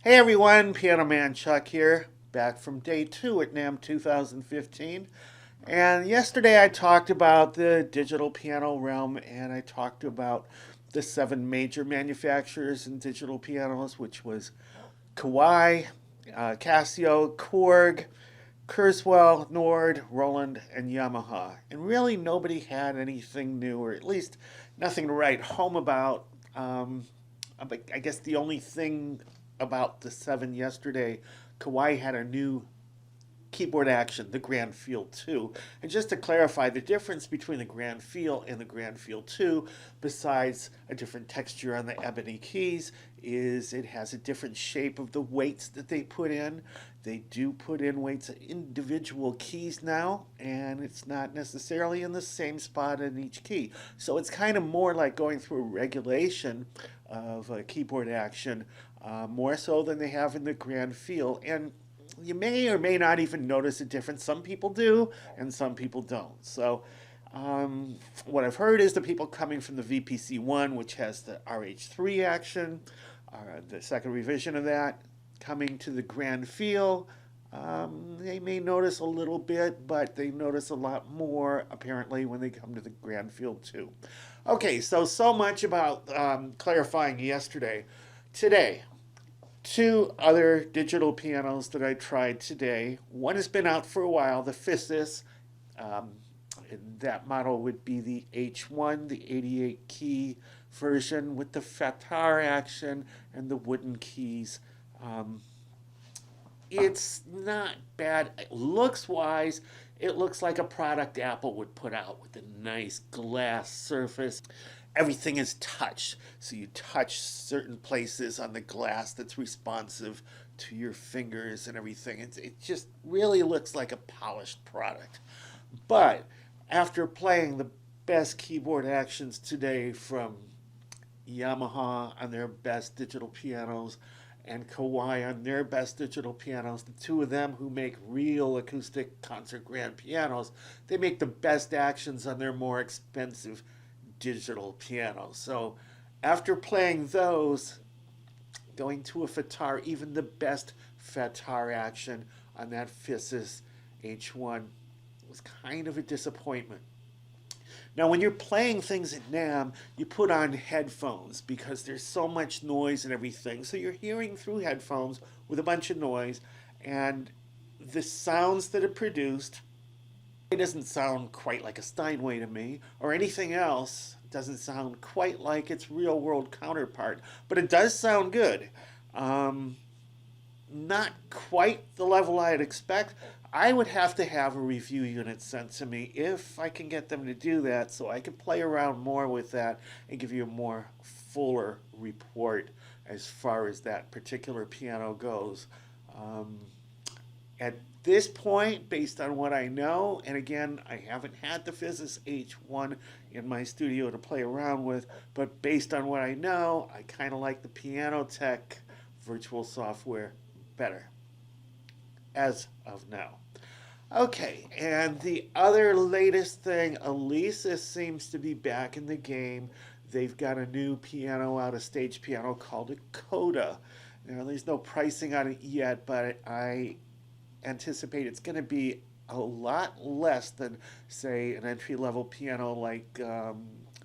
Hey everyone, Piano Man Chuck here, back from day 2 at NAMM 2015. And yesterday I talked about the digital piano realm and I talked about the 7 major manufacturers in digital pianos, which was Kawai, Casio, Korg, Kurzweil, Nord, Roland, and Yamaha. And really nobody had anything new, or at least nothing to write home about. I guess the only thing about the 7 yesterday, Kawai had a new keyboard action, the Grand Feel 2. And just to clarify, the difference between the Grand Feel and the Grand Feel 2, besides a different texture on the ebony keys, is it has a different shape of the weights that they put in. They do put in weights of individual keys now, and it's not necessarily in the same spot in each key. So it's kind of more like going through a regulation of a keyboard action, more so than they have in the Grand Feel. And you may or may not even notice a difference. Some people do, and some people don't. So, what I've heard is the people coming from the VPC1, which has the RH3 action, the second revision of that, coming to the Grand Feel, they may notice a little bit, but they notice a lot more apparently when they come to the Grand Feel 2. Okay, so much about clarifying yesterday. Today, 2 other digital pianos that I tried today. One has been out for a while, the Physis. And that model would be the H1, the 88 key version with the Fatar action and the wooden keys. It's not bad. Looks wise, it looks like a product Apple would put out with a nice glass surface. Everything is touch, so you touch certain places on the glass that's responsive to your fingers and everything. It just really looks like a polished product. But after playing the best keyboard actions today from Yamaha on their best digital pianos and Kawai on their best digital pianos, the 2 of them who make real acoustic concert grand pianos, they make the best actions on their more expensive digital pianos. So after playing those, going to a Fatar, even the best Fatar action on that Physis H1 was kind of a disappointment. Now, when you're playing things at NAMM, you put on headphones because there's so much noise and everything. So you're hearing through headphones with a bunch of noise, and the sounds that are produced, it doesn't sound quite like a Steinway to me, or anything else. It doesn't sound quite like its real world counterpart, but it does sound good. Not quite the level I'd expect. I would have to have a review unit sent to me if I can get them to do that, so I can play around more with that and give you a more fuller report as far as that particular piano goes. At this point, based on what I know, and again, I haven't had the Physis H1 in my studio to play around with, but based on what I know, I kind of like the Piano Tech virtual software better as of now. Okay, and the other latest thing, Alesis seems to be back in the game. They've got a new piano out, a stage piano called a Coda. Now, there's no pricing on it yet, but I anticipate it's going to be a lot less than, say, an entry-level piano like,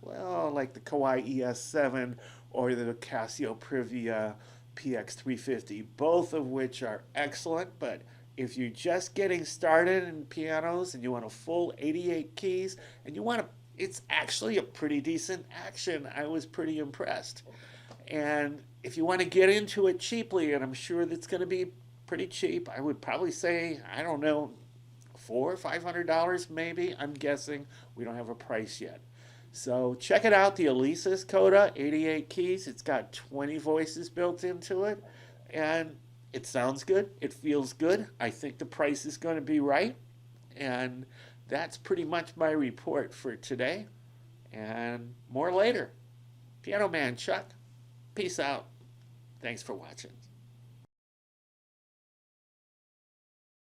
like the Kawai ES7 or the Casio Privia PX350, both of which are excellent. But if you're just getting started in pianos and you want a full 88 keys and you want to, it's actually a pretty decent action. I was pretty impressed. And if you want to get into it cheaply, and I'm sure that's going to be pretty cheap, I would probably say, I don't know, $400 or $500 maybe. I'm guessing. We don't have a price yet. So check it out, the Alesis Coda, 88 keys. It's got 20 voices built into it, and it sounds good. It feels good. I think the price is going to be right, and that's pretty much my report for today, and more later. Piano Man Chuck, peace out. Thanks for watching.